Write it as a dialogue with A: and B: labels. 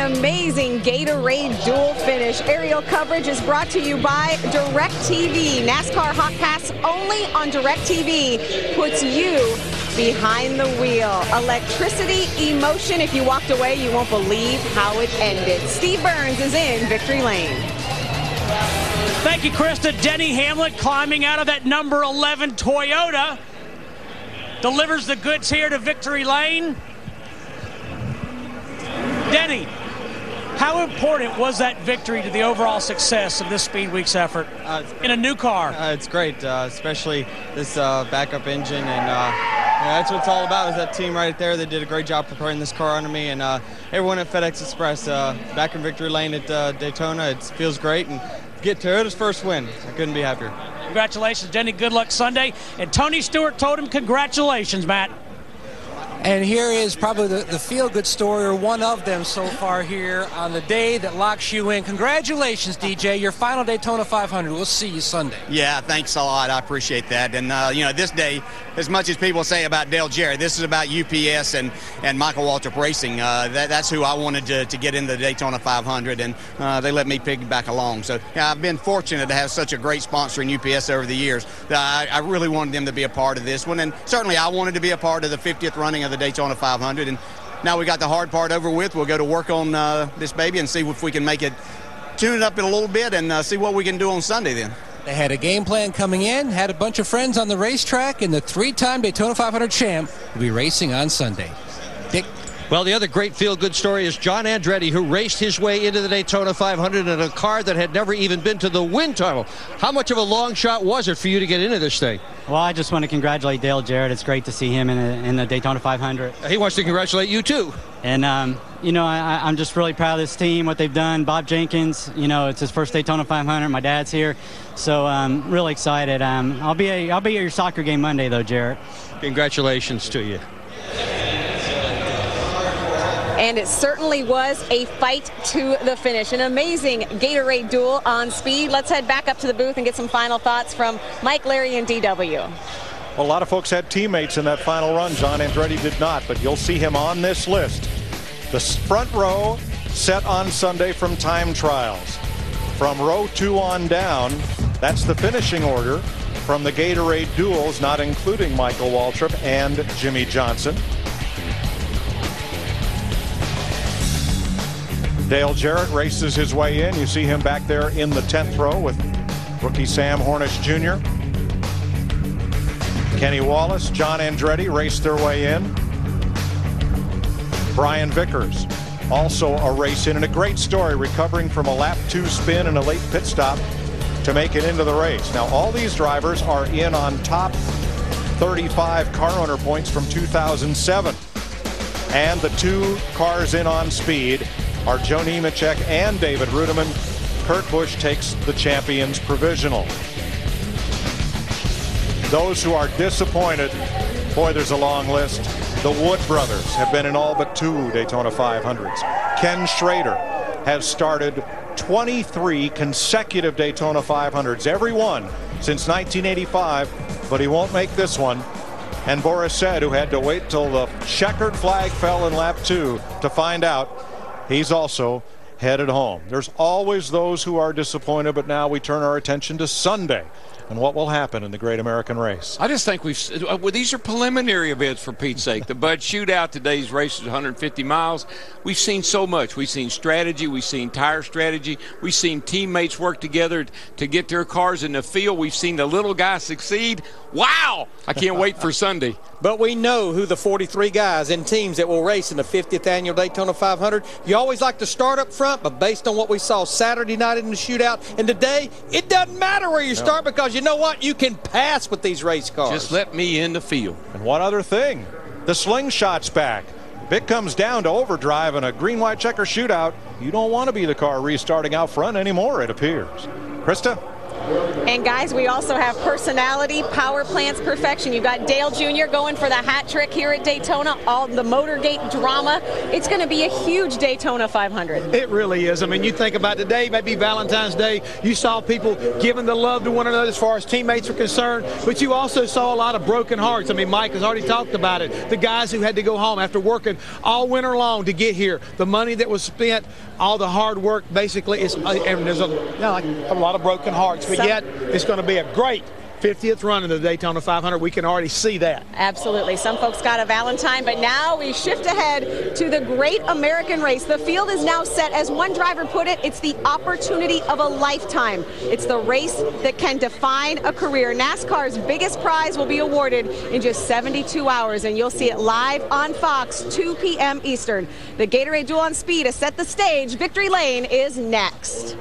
A: amazing Gatorade Duel finish. Aerial coverage is brought to you by DirecTV. NASCAR Hot Pass only on DirecTV puts you behind the wheel. Electricity, emotion. If you walked away, you won't believe how it ended. Steve Burns is in victory lane.
B: Thank you, Krista. Denny Hamlin climbing out of that number 11 Toyota. Delivers the goods here to victory lane. Denny, how important was that victory to the overall success of this Speed Week's effort in a new car?
C: It's great, especially this backup engine, and that's what it's all about, is that team right there. They did a great job preparing this car under me, and everyone at FedEx Express back in victory lane at Daytona. It feels great, and get Toyota's first win. I couldn't be happier.
B: Congratulations, Denny. Good luck Sunday. And Tony Stewart told him congratulations, Matt.
D: And here is probably the feel-good story, or one of them so far here on the day that locks you in. Congratulations, DJ. Your final Daytona 500. We'll see you Sunday.
E: Yeah, thanks a lot. I appreciate that. And, this day, as much as people say about Dale Jarrett, this is about UPS and Michael Waltrip Racing. That's who I wanted to get in the Daytona 500, and they let me piggyback along. So I've been fortunate to have such a great sponsor in UPS over the years. I really wanted them to be a part of this one, and certainly I wanted to be a part of the 50th running of the Daytona 500, and now we got the hard part over with. We'll go to work on this baby and see if we can make it, tune it up in a little bit, and see what we can do on Sunday then.
D: They had a game plan coming in, had a bunch of friends on the racetrack, and the three-time Daytona 500 champ will be racing on Sunday. Dick?
F: Well, the other great feel-good story is John Andretti, who raced his way into the Daytona 500 in a car that had never even been to the wind tunnel. How much of a long shot was it for you to get into this thing?
G: Well, I just want to congratulate Dale Jarrett. It's great to see him in the Daytona 500.
F: He wants to congratulate you, too.
G: And, I'm just really proud of this team, what they've done. Bob Jenkins, it's his first Daytona 500. My dad's here. So I'm really excited. I'll be at your soccer game Monday, though, Jarrett.
F: Congratulations to you.
A: And it certainly was a fight to the finish. An amazing Gatorade Duel on Speed. Let's head back up to the booth and get some final thoughts from Mike, Larry, and DW.
H: Well, a lot of folks had teammates in that final run. John Andretti did not, but you'll see him on this list. The front row set on Sunday from time trials. From row 2 on down, that's the finishing order from the Gatorade Duels, not including Michael Waltrip and Jimmy Johnson. Dale Jarrett races his way in. You see him back there in the 10th row with rookie Sam Hornish Jr. Kenny Wallace, John Andretti raced their way in. Brian Vickers also a race in, and a great story, recovering from a lap 2 spin and a late pit stop to make it into the race. Now all these drivers are in on top 35 car owner points from 2007, and the 2 cars in on speed are Joe Nemechek and David Rudiman. Kurt Busch takes the champions provisional. Those who are disappointed, boy, there's a long list. The Wood brothers have been in all but 2 Daytona 500s. Ken Schrader has started 23 consecutive Daytona 500s, every one since 1985, but he won't make this one. And Boris Said, who had to wait till the checkered flag fell in lap 2 to find out, he's also headed home. There's always those who are disappointed, but now we turn our attention to Sunday and what will happen in the Great American Race.
I: I just think these are preliminary events, for Pete's sake. The Bud Shootout, today's race is 150 miles. We've seen so much. We've seen strategy. We've seen tire strategy. We've seen teammates work together to get their cars in the field. We've seen the little guy succeed. Wow! I can't wait for Sunday.
J: But we know who the 43 guys and teams that will race in the 50th annual Daytona 500. You always like to start up front, but based on what we saw Saturday night in the shootout and today, it doesn't matter where you start, because you know what? You can pass with these race cars.
I: Just let me in the field.
H: And one other thing, the slingshot's back. If it comes down to overdrive in a green-white checker shootout, you don't want to be the car restarting out front anymore, it appears. Krista?
A: And guys, we also have personality, power plants, perfection. You've got Dale Jr. going for the hat trick here at Daytona, all the Motorgate drama. It's going to be a huge Daytona 500.
K: It really is. I mean, you think about today, maybe Valentine's Day, you saw people giving the love to one another as far as teammates are concerned, but you also saw a lot of broken hearts. I mean, Mike has already talked about it. The guys who had to go home after working all winter long to get here, the money that was spent, all the hard work, basically, and there's a lot of broken hearts, but yet it's going to be a great 50th run in the Daytona 500. We can already see that.
A: Absolutely. Some folks got a Valentine, but now we shift ahead to the Great American Race. The field is now set. As one driver put it, it's the opportunity of a lifetime. It's the race that can define a career. NASCAR's biggest prize will be awarded in just 72 hours, and you'll see it live on Fox, 2 p.m. Eastern. The Gatorade Duel on Speed has set the stage. Victory Lane is next.